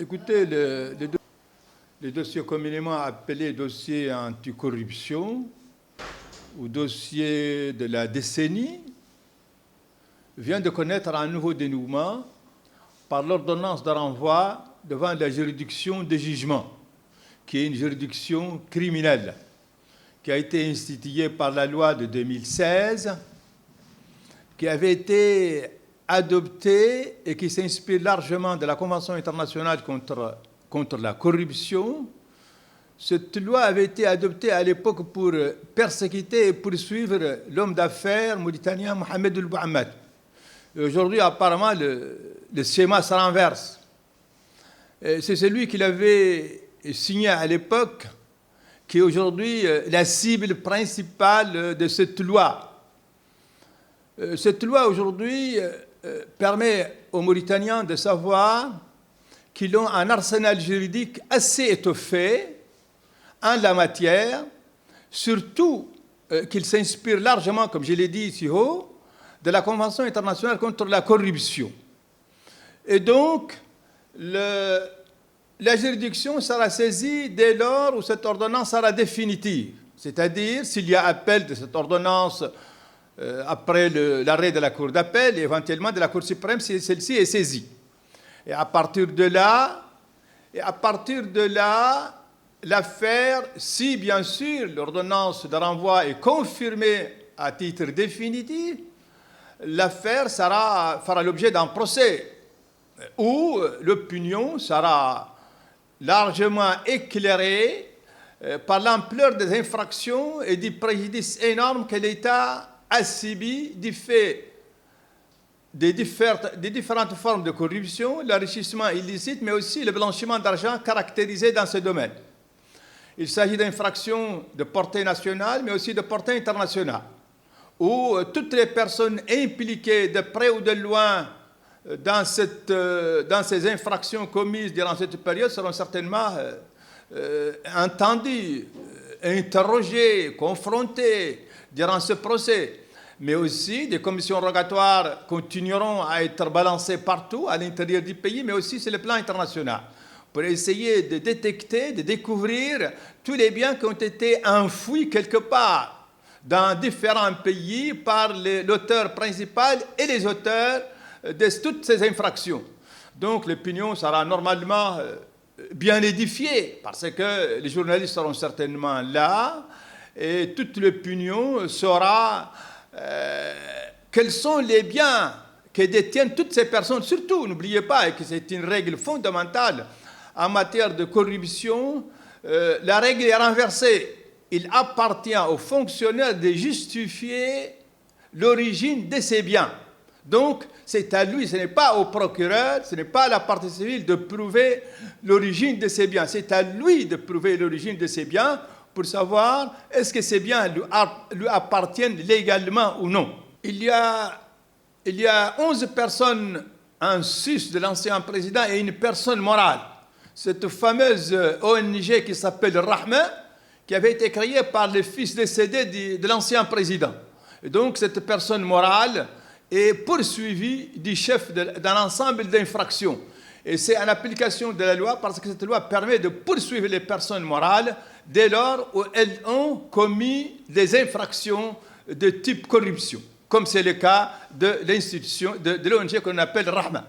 Écoutez, les dossiers communément appelés dossiers anticorruption ou dossiers de la décennie vient de connaître un nouveau dénouement par l'ordonnance de renvoi devant la juridiction de jugement, qui est une juridiction criminelle, qui a été instituée par la loi de 2016, qui avait été adoptée et qui s'inspire largement de la Convention internationale contre la corruption. Cette loi avait été adoptée à l'époque pour persécuter et poursuivre l'homme d'affaires mauritanien Mohamed El Bouhamad. Aujourd'hui, apparemment, le schéma se renverse. C'est celui qui l'avait signé à l'époque qui est aujourd'hui la cible principale de cette loi. Cette loi, aujourd'hui, permet aux Mauritaniens de savoir qu'ils ont un arsenal juridique assez étoffé en la matière, surtout qu'ils s'inspirent largement, comme je l'ai dit ici haut, de la Convention internationale contre la corruption. Et donc, la juridiction sera saisie dès lors où cette ordonnance sera définitive, c'est-à-dire s'il y a appel de cette ordonnance après l'arrêt de la Cour d'appel et éventuellement de la Cour suprême si celle-ci est saisie. Et à partir de là, l'affaire, si bien sûr l'ordonnance de renvoi est confirmée à titre définitif, l'affaire fera l'objet d'un procès où l'opinion sera largement éclairée par l'ampleur des infractions et du préjudice énorme que l'État a subi du fait des différentes formes de corruption, l'enrichissement illicite, mais aussi le blanchiment d'argent caractérisé dans ce domaine. Il s'agit d'infractions de portée nationale, mais aussi de portée internationale, où toutes les personnes impliquées de près ou de loin dans ces infractions commises durant cette période seront certainement entendues, interrogées, confrontées durant ce procès. Mais aussi, des commissions rogatoires continueront à être balancées partout, à l'intérieur du pays, mais aussi sur le plan international, pour essayer de détecter, de découvrir tous les biens qui ont été enfouis quelque part dans différents pays par l'auteur principal et les auteurs de toutes ces infractions. Donc l'opinion sera normalement bien édifiée, parce que les journalistes seront certainement là, et toute l'opinion saura quels sont les biens que détiennent toutes ces personnes. Surtout, n'oubliez pas, et que c'est une règle fondamentale en matière de corruption, la règle est renversée. Il appartient aux fonctionnaires de justifier l'origine de ces biens. Donc, c'est à lui, ce n'est pas au procureur, ce n'est pas à la partie civile de prouver l'origine de ces biens. C'est à lui de prouver l'origine de ces biens pour savoir est-ce que ces biens lui appartiennent légalement ou non. Il y a 11 personnes en sus de l'ancien président et une personne morale. Cette fameuse ONG qui s'appelle Rahma, qui avait été créée par le fils décédé de l'ancien président. Et donc cette personne morale est poursuivie du chef d'un ensemble d'infractions. Et c'est en application de la loi, parce que cette loi permet de poursuivre les personnes morales dès lors où elles ont commis des infractions de type corruption, comme c'est le cas de l'institution, de l'ONG qu'on appelle Rahma.